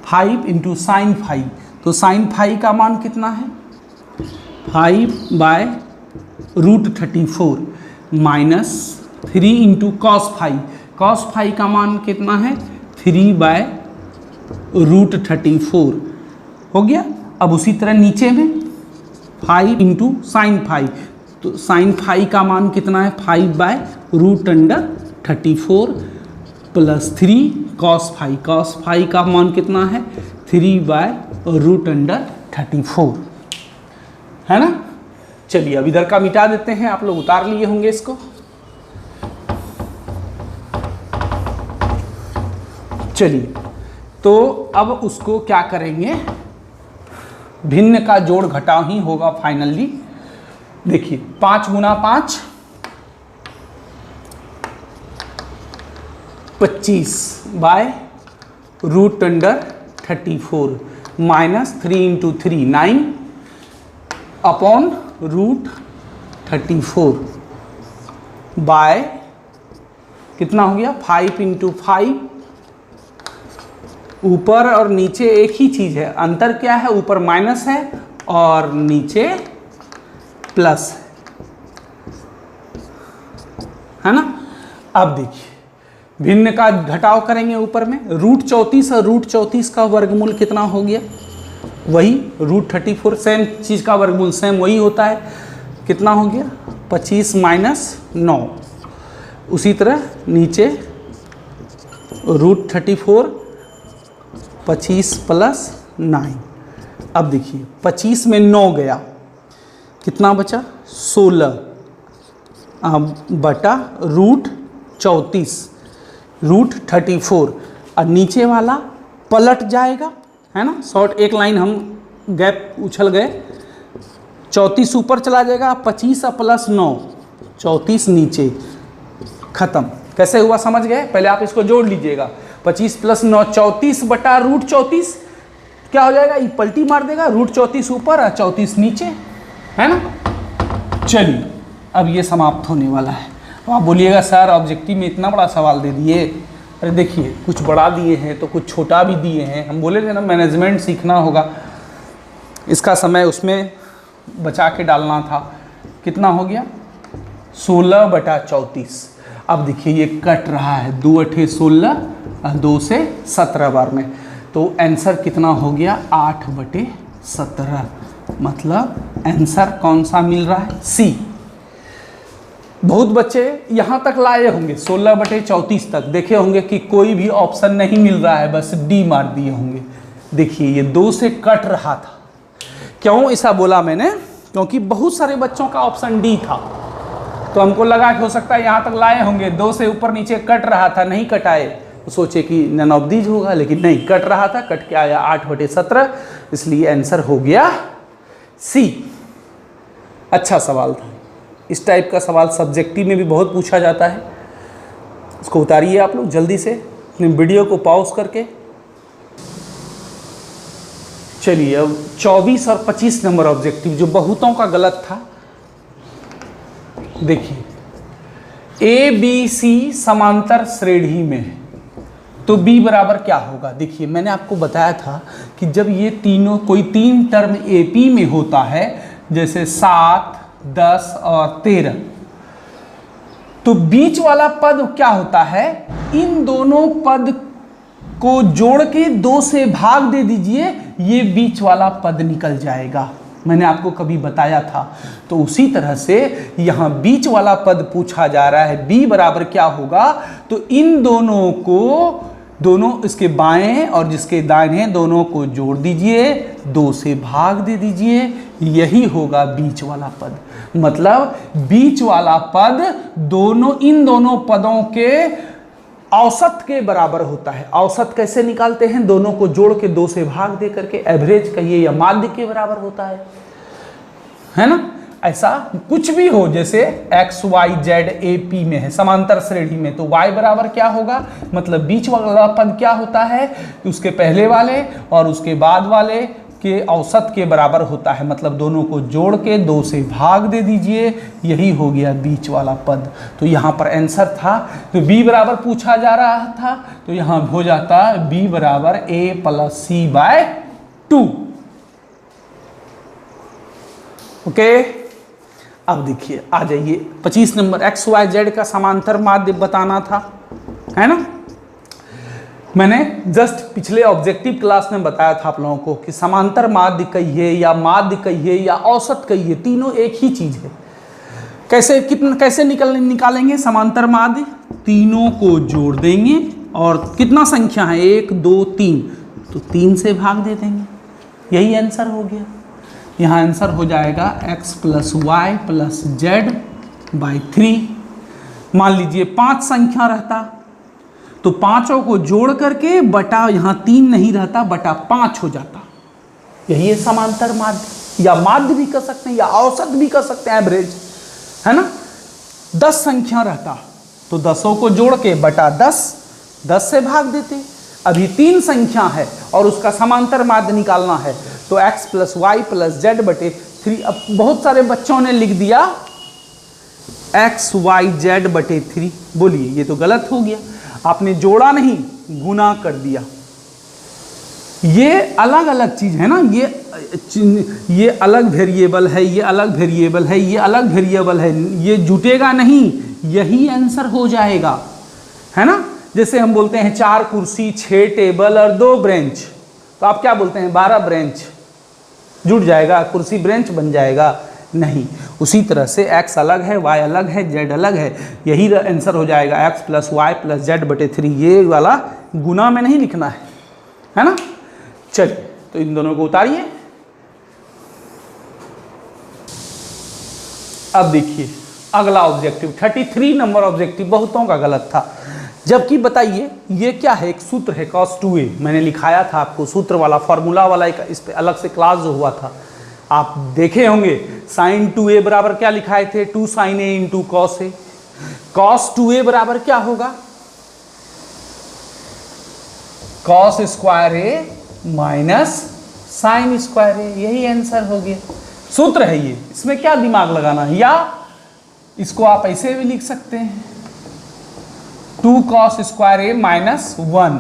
5 × साइन फाई, तो साइन फाई का मान कितना है? 5/√34 -3 × कॉस फाई, कॉस फाई का मान कितना है? 3/√34 हो गया। अब उसी तरह नीचे में 5 × साइन फाई, तो साइन फाई का मान कितना है? 5/√34 +3 कॉस फाई, कॉस फाई का मान कितना है? 3/√34, है ना। चलिए अब इधर का मिटा देते हैं, आप लोग उतार लिए होंगे इसको। चलिए, तो अब उसको क्या करेंगे? भिन्न का जोड़ घटाव ही होगा फाइनली। देखिए 5 × 5 25/√34 -3 × 3 9/√34 बाय कितना हो गया? 5 × 5। ऊपर और नीचे एक ही चीज़ है, अंतर क्या है? ऊपर माइनस है और नीचे प्लस है ना। अब देखिए भिन्न का घटाव करेंगे ऊपर में, √34 और √34 का वर्गमूल कितना हो गया? वही √34, सेम चीज़ का वर्गमूल सेम वही होता है, कितना हो गया? 25 - 9। उसी तरह नीचे √34 25 + 9। अब देखिए 25 में 9 गया, कितना बचा? 16 बटा रूट 34 रूट 34 और नीचे वाला पलट जाएगा, है ना। शॉर्ट एक लाइन हम गैप उछल गए, 34 ऊपर चला जाएगा, 25 प्लस 9 34 नीचे, खत्म। कैसे हुआ समझ गए? पहले आप इसको जोड़ लीजिएगा, 25 प्लस 9 34 बटा रूट 34 क्या हो जाएगा, ये पलटी मार देगा, रूट 34 ऊपर और 34 नीचे, है ना। चलिए अब ये समाप्त होने वाला है। तो आप बोलिएगा सर ऑब्जेक्टिव में इतना बड़ा सवाल दे दिए। अरे देखिए, कुछ बड़ा दिए हैं तो कुछ छोटा भी दिए हैं। हम बोले थे ना मैनेजमेंट सीखना होगा, इसका समय उसमें बचा के डालना था। कितना हो गया, 16 बटा 34। अब देखिए ये कट रहा है, 2 अठे 16 और 2 से 17 बार में, तो आंसर कितना हो गया, 8 बटे 17। मतलब आंसर कौन सा मिल रहा है, सी। बहुत बच्चे यहाँ तक लाए होंगे, 16 बटे 34 तक देखे होंगे कि कोई भी ऑप्शन नहीं मिल रहा है, बस डी मार दिए होंगे। देखिए ये 2 से कट रहा था। क्यों ऐसा बोला मैंने, क्योंकि बहुत सारे बच्चों का ऑप्शन डी था, तो हमको लगा कि हो सकता है यहाँ तक लाए होंगे, 2 से ऊपर नीचे कट रहा था, नहीं कटाए, तो सोचे कि नन ऑफ दीज होगा, लेकिन नहीं, कट रहा था, कट के आया 8 बटे 17, इसलिए आंसर हो गया सी। अच्छा सवाल था। इस टाइप का सवाल सब्जेक्टिव में भी बहुत पूछा जाता है। इसको उतारिए आप लोग जल्दी से, अपने वीडियो को पॉज करके। चलिए अब 24 और 25 नंबर ऑब्जेक्टिव जो बहुतों का गलत था। देखिए ए बी सी समांतर श्रेणी में है, तो बी बराबर क्या होगा। देखिए मैंने आपको बताया था कि जब ये तीनों कोई 3 टर्म एपी में होता है, जैसे 7, 10 और 13, तो बीच वाला पद क्या होता है, इन दोनों पद को जोड़ के 2 से भाग दे दीजिए, ये बीच वाला पद निकल जाएगा। मैंने आपको कभी बताया था। तो उसी तरह से यहाँ बीच वाला पद पूछा जा रहा है, बी बराबर क्या होगा, तो इन दोनों को, दोनों इसके बाएं और जिसके दाहिने दोनों को जोड़ दीजिए, 2 से भाग दे दीजिए, यही होगा बीच वाला पद। मतलब बीच वाला पद इन दोनों पदों के औसत के बराबर होता है। औसत कैसे निकालते हैं, दोनों को जोड़ के 2 से भाग दे करके, एवरेज कहिए या माध्य के बराबर होता है ना। ऐसा कुछ भी हो, जैसे X Y Z A P में है समांतर श्रेणी में, तो y बराबर क्या होगा, मतलब बीच वाला पद क्या होता है, उसके पहले वाले और उसके बाद वाले के औसत के बराबर होता है। मतलब दोनों को जोड़ के 2 से भाग दे दीजिए, यही हो गया बीच वाला पद। तो यहाँ पर आंसर था, तो b बराबर पूछा जा रहा था, तो यहाँ हो जाता b बराबर a plus c by 2। Okay, अब देखिए आ जाइए 25 नंबर, एक्स वाई जेड का समांतर माध्य बताना था, है ना। मैंने जस्ट पिछले ऑब्जेक्टिव क्लास में बताया था आप लोगों को कि समांतर माध्य कहिए या माध्य कहिए या औसत कहिए, तीनों एक ही चीज है। कैसे निकालेंगे समांतर माध्य, तीनों को जोड़ देंगे और कितना संख्या है, 1 2 3, तो 3 से भाग दे देंगे, यही आंसर हो गया। यहाँ आंसर हो जाएगा x plus Y plus Z by 3। मान लीजिए 5 संख्या रहता, तो पांचों को जोड़ करके बटा, यहाँ 3 नहीं रहता, बटा 5 हो जाता, यही है समांतर माध्य, या माध्य भी कर सकते हैं या औसत भी कर सकते हैं, एवरेज, है ना। 10 संख्या रहता तो 10 को जोड़ के बटा 10 से भाग देते। अभी 3 संख्या है और उसका समांतर माध्य निकालना है, तो x plus Y plus Z बटे 3। अब बहुत सारे बच्चों ने लिख दिया x वाई जेड बटे 3, बोलिए ये तो गलत हो गया, आपने जोड़ा नहीं गुना कर दिया। ये अलग अलग चीज है ना, ये अलग वेरिएबल है, ये अलग वेरिएबल है, ये अलग वेरिएबल है, ये जुटेगा नहीं, यही आंसर हो जाएगा, है ना। जैसे हम बोलते हैं 4 कुर्सी 6 टेबल और 2 ब्रेंच, तो आप क्या बोलते हैं 12 ब्रेंच, जुट जाएगा, कुर्सी ब्रेंच बन जाएगा, नहीं। उसी तरह से x अलग है, y अलग है, z अलग है, यही आंसर हो जाएगा x plus Y plus Z बटे 3। ये वाला गुना में नहीं लिखना है ना। चलिए तो इन दोनों को उतारिए। अब देखिए अगला ऑब्जेक्टिव 33 नंबर ऑब्जेक्टिव बहुतों का गलत था। जबकि बताइए ये क्या है, एक सूत्र है cos 2a, मैंने लिखाया था आपको सूत्र वाला फॉर्मूला वाला, एक इस पे अलग से क्लास जो हुआ था आप देखे होंगे। sin 2a बराबर क्या लिखाए थे, 2 sin a into cos a। cos 2a बराबर क्या होगा, cos square a minus sine square a, यही आंसर हो गया। सूत्र है ये, इसमें क्या दिमाग लगाना है, या इसको आप ऐसे भी लिख सकते हैं 2 cos स्क्वायर a माइनस 1,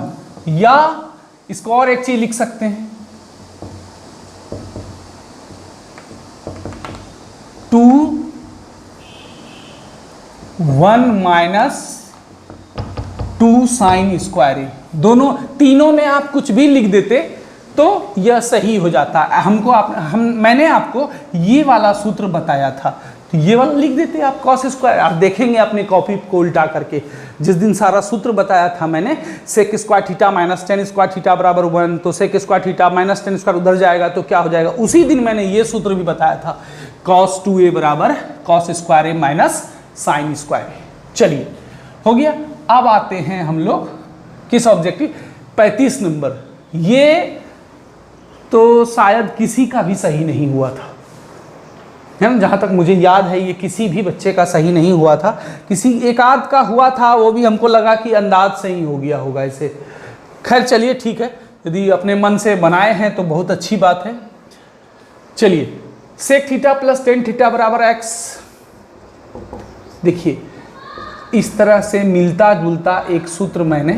या इसको और एक चीज लिख सकते हैं 2 1 माइनस 2 साइन स्क्वायर a। दोनों तीनों में आप कुछ भी लिख देते तो यह सही हो जाता। मैंने आपको ये वाला सूत्र बताया था, तो ये वाला लिख देते आप cos स्क्वायर। आप देखेंगे अपने कॉपी को उल्टा करके, जिस दिन सारा सूत्र बताया था मैंने sec square theta minus tan square theta बराबर 1, तो sec square theta minus tan square उधर जाएगा तो क्या हो जाएगा, उसी दिन मैंने ये सूत्र भी बताया था cos 2a बराबर cos square a minus sine square a। चलिए हो गया। अब आते हैं हम लोग किस ऑब्जेक्टिव 35 नंबर। ये तो शायद किसी का भी सही नहीं हुआ था, है ना, जहाँ तक मुझे याद है ये किसी भी बच्चे का सही नहीं हुआ था। किसी एक आध का हुआ था, वो भी हमको लगा कि अंदाज से ही हो गया होगा ऐसे। खैर चलिए ठीक है, यदि अपने मन से बनाए हैं तो बहुत अच्छी बात है। चलिए sec theta plus tan theta बराबर एक्स, देखिए इस तरह से मिलता जुलता एक सूत्र मैंने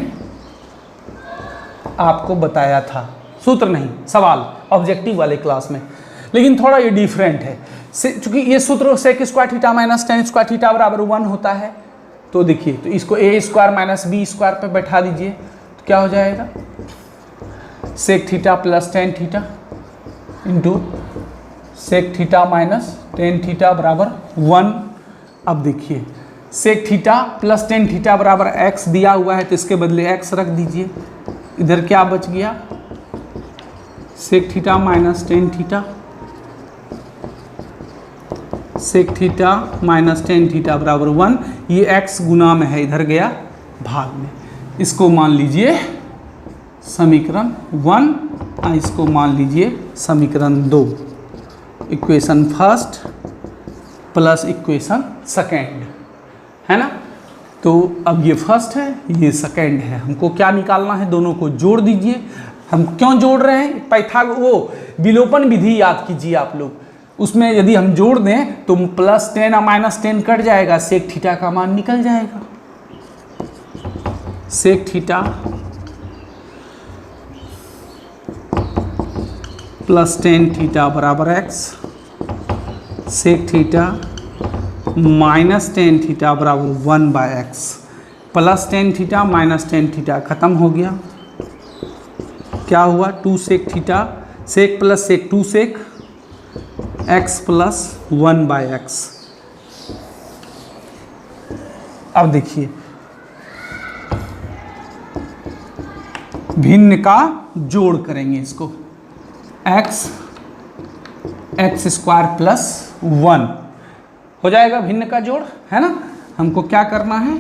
आपको बताया था, सूत्र नहीं सवाल ऑब्जेक्टिव वाले क्लास में, लेकिन थोड़ा ये डिफरेंट है। चूंकि ये सूत्र sec square theta minus tan square theta बराबर 1 होता है, तो देखिए तो इसको A square minus B square पे बैठा दीजिए तो क्या हो जाएगा, sec theta plus tan theta into sec theta minus tan theta बराबर 1। अब देखिए sec theta plus tan theta बराबर एक्स दिया हुआ है, तो इसके बदले एक्स रख दीजिए। इधर क्या बच गया, sec theta minus tan theta, sec theta minus tan theta बराबर 1। ये x गुना में है, इधर गया भाग में। इसको मान लीजिए समीकरण 1, इसको मान लीजिए समीकरण 2। Equation first plus equation second, है ना। तो अब ये फर्स्ट है, ये सेकेंड है, हमको क्या निकालना है, दोनों को जोड़ दीजिए। हम क्यों जोड़ रहे हैं, वो विलोपन विधि याद कीजिए आप लोग, उसमें यदि हम जोड़ दें तो प्लस 10 और माइनस 10 कट जाएगा, सेक थीटा का मान निकल जाएगा। सेक थीटा प्लस 10 थीटा बराबर X, sec theta minus 10 theta बराबर 1 by X, plus 10 theta minus 10 theta खत्म हो गया। क्या हुआ, 2 sec theta, sec plus sec 2 sec, X plus 1 by X. अब देखिए भिन्न का जोड़ करेंगे, इसको एक्स स्क्वायर प्लस 1 हो जाएगा भिन्न का जोड़, है ना। हमको क्या करना है,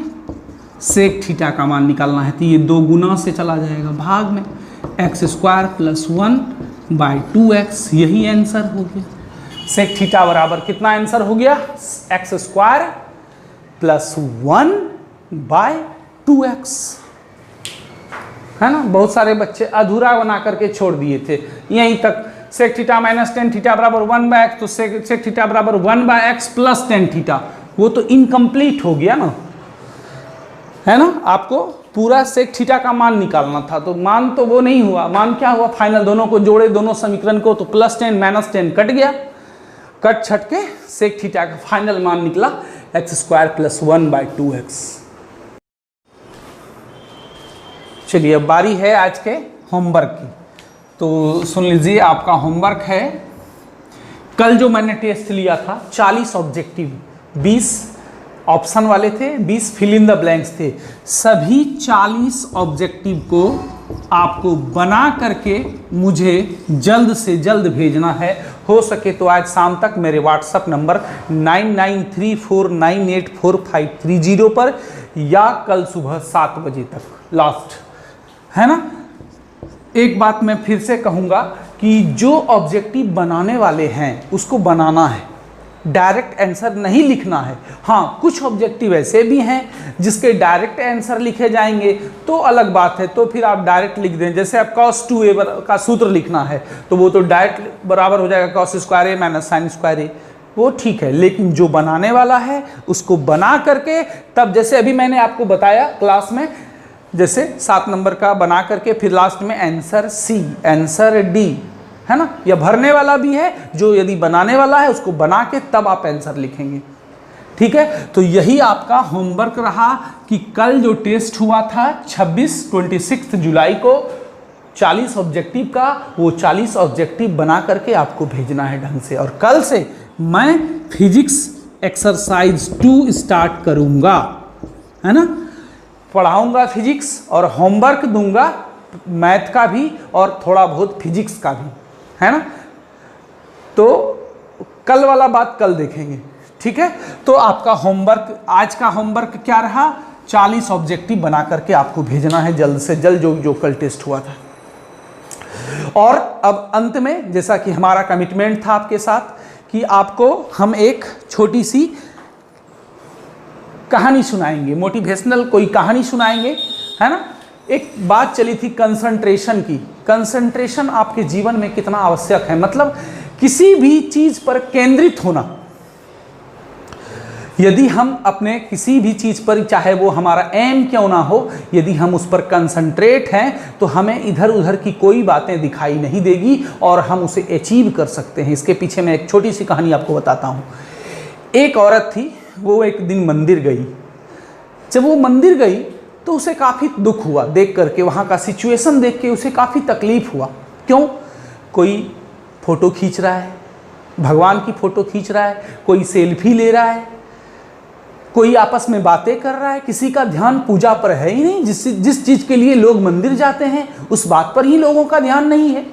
सेक थीटा का मान निकालना है, तो ये 2 गुना से चला जाएगा भाग में, x square plus 1 by 2x, यही आंसर हो गया। सेक थीटा बराबर कितना आंसर हो गया, x square plus 1 bye 2x, है ना। बहुत सारे बच्चे अधूरा बना करके छोड़ दिए थे यहीं तक, सेक थीटा माइनस 10 थीटा बराबर 1 बाय एक्स, तो सेक थीटा बराबर 1 बाय एक्स प्लस 10 थीटा, वो तो इनकम्प्लीट हो गया ना, है ना। आपको पूरा सेक थीटा का मान निकालना था, तो मान तो वो नहीं हुआ, मान क्या हुआ फाइनल, दोनों को जोड़े दोनों समीकरण को, तो प्लस 10 माइनस 10 कट गया, कट छट के सेक थीटा का फाइनल मान निकला x square plus 1 by 2x। चलिए अब बारी है आज के होमवर्क की, तो सुन लीजिए आपका होमवर्क है, कल जो मैंने टेस्ट लिया था 40 ऑब्जेक्टिव, 20 ऑप्शन वाले थे, 20 फिल इन द ब्लैंक्स थे, सभी 40 ऑब्जेक्टिव को आपको बना करके मुझे जल्द से जल्द भेजना है। हो सके तो आज शाम तक मेरे व्हाट्सएप नंबर 9934984530 पर या कल सुबह 7 बजे तक लास्ट, है ना। एक बात मैं फिर से कहूँगा कि जो ऑब्जेक्टिव बनाने वाले हैं उसको बनाना है, डायरेक्ट आंसर नहीं लिखना है। हाँ, कुछ ऑब्जेक्टिव ऐसे भी हैं जिसके डायरेक्ट आंसर लिखे जाएंगे तो अलग बात है, तो फिर आप डायरेक्ट लिख दें। जैसे आप cos 2a का सूत्र लिखना है तो वो तो डायरेक्ट बराबर हो जाएगा cos स्क्वायर ए माइनस साइन स्क्वायर ए, वो ठीक है। लेकिन जो बनाने वाला है उसको बना करके तब, जैसे अभी मैंने आपको बताया क्लास में, जैसे 7 नंबर का बना करके फिर लास्ट में आंसर सी, आंसर डी, है ना। या भरने वाला भी है, जो यदि बनाने वाला है उसको बना के तब आप आंसर लिखेंगे, ठीक है। तो यही आपका होमवर्क रहा कि कल जो टेस्ट हुआ था 26 जुलाई को 40 ऑब्जेक्टिव का, वो 40 ऑब्जेक्टिव बना करके आपको भेजना है ढंग से। और कल से मैं फिजिक्स एक्सरसाइज 2 स्टार्ट करूँगा, है ना। पढ़ाऊँगा फिजिक्स और होमवर्क दूंगा मैथ का भी और थोड़ा बहुत फिजिक्स का भी, है ना। तो कल वाला बात कल देखेंगे, ठीक है। तो आपका होमवर्क, आज का होमवर्क क्या रहा, 40 ऑब्जेक्टिव बना करके आपको भेजना है जल्द से जल्द, जो कल टेस्ट हुआ था। और अब अंत में, जैसा कि हमारा कमिटमेंट था आपके साथ कि आपको हम एक छोटी सी कहानी सुनाएंगे, मोटिवेशनल कोई कहानी सुनाएंगे, है ना। एक बात चली थी कंसंट्रेशन की। कंसंट्रेशन आपके जीवन में कितना आवश्यक है, मतलब किसी भी चीज पर केंद्रित होना। यदि हम अपने किसी भी चीज पर, चाहे वो हमारा एम क्यों ना हो, यदि हम उस पर कंसंट्रेट हैं तो हमें इधर उधर की कोई बातें दिखाई नहीं देगी और हम उसे अचीव कर सकते हैं। इसके पीछे मैं एक छोटी सी कहानी आपको बताता हूँ। एक औरत थी, वो एक दिन मंदिर गई। जब वो मंदिर गई तो उसे काफ़ी दुख हुआ देख करके, वहाँ का सिचुएशन देख के उसे काफ़ी तकलीफ हुआ। क्यों? कोई फ़ोटो खींच रहा है, भगवान की फ़ोटो खींच रहा है, कोई सेल्फी ले रहा है, कोई आपस में बातें कर रहा है, किसी का ध्यान पूजा पर है ही नहीं। जिस चीज़ के लिए लोग मंदिर जाते हैं उस बात पर ही लोगों का ध्यान नहीं है,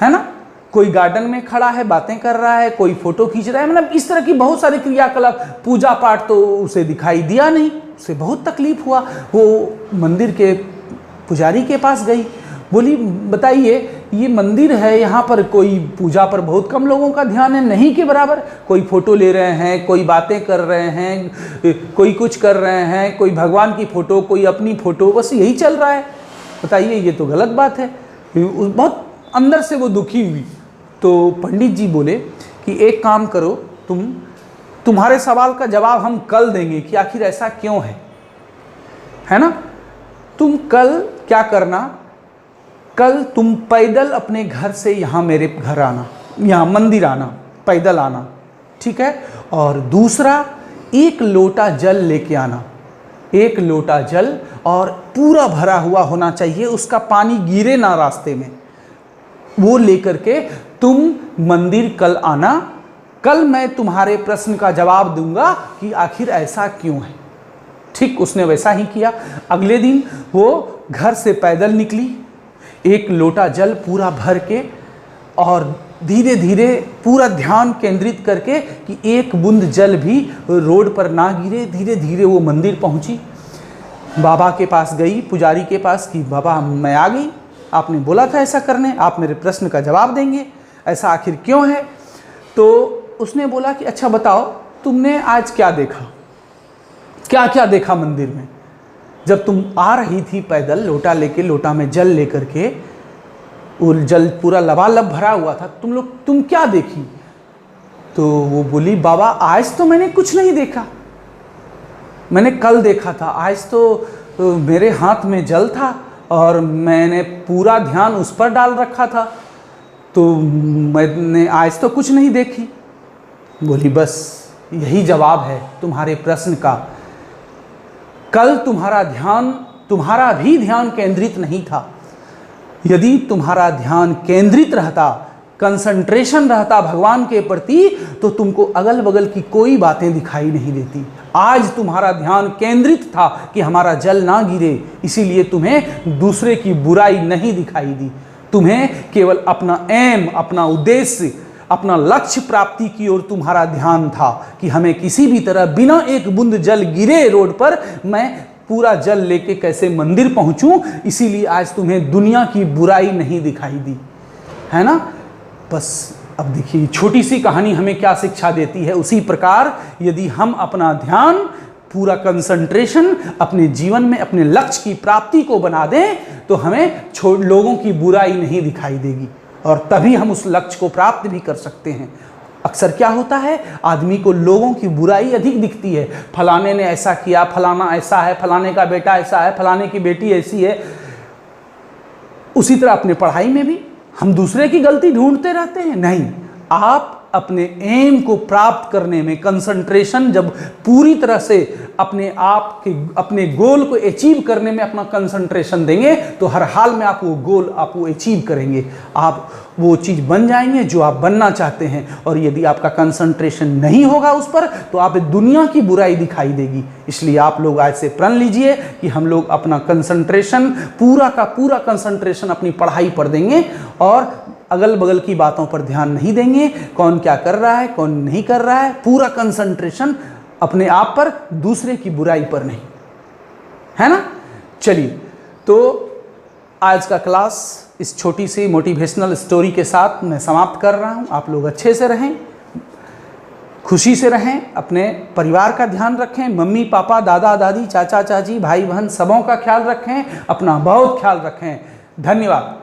है ना। कोई गार्डन में खड़ा है, बातें कर रहा है, कोई फ़ोटो खींच रहा है, मतलब इस तरह की बहुत सारी क्रियाकलाप, पूजा पाठ तो उसे दिखाई दिया नहीं। उसे बहुत तकलीफ हुआ। वो मंदिर के पुजारी के पास गई, बोली बताइए ये मंदिर है, यहाँ पर कोई पूजा पर बहुत कम लोगों का ध्यान है, नहीं के बराबर। कोई फ़ोटो ले रहे हैं, कोई बातें कर रहे हैं, कोई कुछ कर रहे हैं, कोई भगवान की फ़ोटो, कोई अपनी फ़ोटो, बस यही चल रहा है। बताइए ये तो गलत बात है। बहुत अंदर से वो दुखी हुई। तो पंडित जी बोले कि एक काम करो, तुम्हारे सवाल का जवाब हम कल देंगे कि आखिर ऐसा क्यों है ना। तुम कल क्या करना, कल तुम पैदल अपने घर से यहाँ मेरे घर आना, यहाँ मंदिर आना, पैदल आना, ठीक है। और दूसरा, 1 लोटा जल लेके आना, 1 लोटा जल, और पूरा भरा हुआ होना चाहिए, उसका पानी गिरे ना रास्ते में। वो लेकर के तुम मंदिर कल आना। कल मैं तुम्हारे प्रश्न का जवाब दूंगा कि आखिर ऐसा क्यों है। ठीक उसने वैसा ही किया। अगले दिन वो घर से पैदल निकली, 1 लोटा जल पूरा भर के, और धीरे धीरे पूरा ध्यान केंद्रित करके कि 1 बूंद जल भी रोड पर ना गिरे। धीरे धीरे वो मंदिर पहुंची, बाबा के पास गई, पुजारी के पास कि बाबा मैं आ गई, आपने बोला था ऐसा करने, आप मेरे प्रश्न का जवाब देंगे, ऐसा आखिर क्यों है। तो उसने बोला कि अच्छा बताओ तुमने आज क्या देखा, क्या क्या देखा मंदिर में। जब तुम आ रही थी पैदल लोटा लेके, लोटा में जल लेकर के, वो जल पूरा लबालब भरा हुआ था, तुम क्या देखी। तो वो बोली बाबा आज तो मैंने कुछ नहीं देखा, मैंने कल देखा था। आज तो मेरे हाथ में जल था और मैंने पूरा ध्यान उस पर डाल रखा था, तो मैंने आज तो कुछ नहीं देखी। बोली बस यही जवाब है तुम्हारे प्रश्न का। कल तुम्हारा भी ध्यान केंद्रित नहीं था। यदि तुम्हारा ध्यान केंद्रित रहता कंसंट्रेशन रहता भगवान के प्रति तो तुमको अगल बगल की कोई बातें दिखाई नहीं देती। आज तुम्हारा ध्यान केंद्रित था कि हमारा जल ना गिरे, इसीलिए तुम्हें दूसरे की बुराई नहीं दिखाई दी। तुम्हें केवल अपना एम, अपना उद्देश्य, अपना लक्ष्य प्राप्ति की ओर तुम्हारा ध्यान था कि हमें किसी भी तरह बिना एक बूंद जल गिरे रोड पर मैं पूरा जल लेके कैसे मंदिर पहुंचूं। इसीलिए आज तुम्हें दुनिया की बुराई नहीं दिखाई दी, है ना। बस अब देखिए छोटी सी कहानी हमें क्या शिक्षा देती है। उसी प्रकार यदि हम अपना ध्यान, पूरा कंसंट्रेशन अपने जीवन में अपने लक्ष्य की प्राप्ति को बना दें तो हमें लोगों की बुराई नहीं दिखाई देगी और तभी हम उस लक्ष्य को प्राप्त भी कर सकते हैं। अक्सर क्या होता है, आदमी को लोगों की बुराई अधिक दिखती है। फलाने ने ऐसा किया, फलाना ऐसा है, फलाने का बेटा ऐसा है, फलाने की बेटी ऐसी है। उसी तरह अपने पढ़ाई में भी हम दूसरे की गलती ढूंढते रहते हैं। नहीं, आप अपने एम को प्राप्त करने में कंसंट्रेशन जब पूरी तरह से अपने आप के अपने गोल को अचीव करने में अपना कंसंट्रेशन देंगे तो हर हाल में आप वो गोल आप वो अचीव करेंगे, आप वो चीज़ बन जाएंगे जो आप बनना चाहते हैं। और यदि आपका कंसंट्रेशन नहीं होगा उस पर तो आप दुनिया की बुराई दिखाई देगी। इसलिए आप लोग आज से प्रण लीजिए कि हम लोग अपना कंसंट्रेशन पूरा का पूरा कंसंट्रेशन अपनी पढ़ाई पर देंगे और अगल बगल की बातों पर ध्यान नहीं देंगे। कौन क्या कर रहा है, कौन नहीं कर रहा है, पूरा कंसंट्रेशन अपने आप पर, दूसरे की बुराई पर नहीं, है ना। चलिए, तो आज का क्लास इस छोटी सी मोटिवेशनल स्टोरी के साथ मैं समाप्त कर रहा हूं। आप लोग अच्छे से रहें, खुशी से रहें, अपने परिवार का ध्यान रखें, मम्मी पापा, दादा दादी, चाचा चाची, भाई बहन सबों का ख्याल रखें, अपना बहुत ख्याल रखें। धन्यवाद।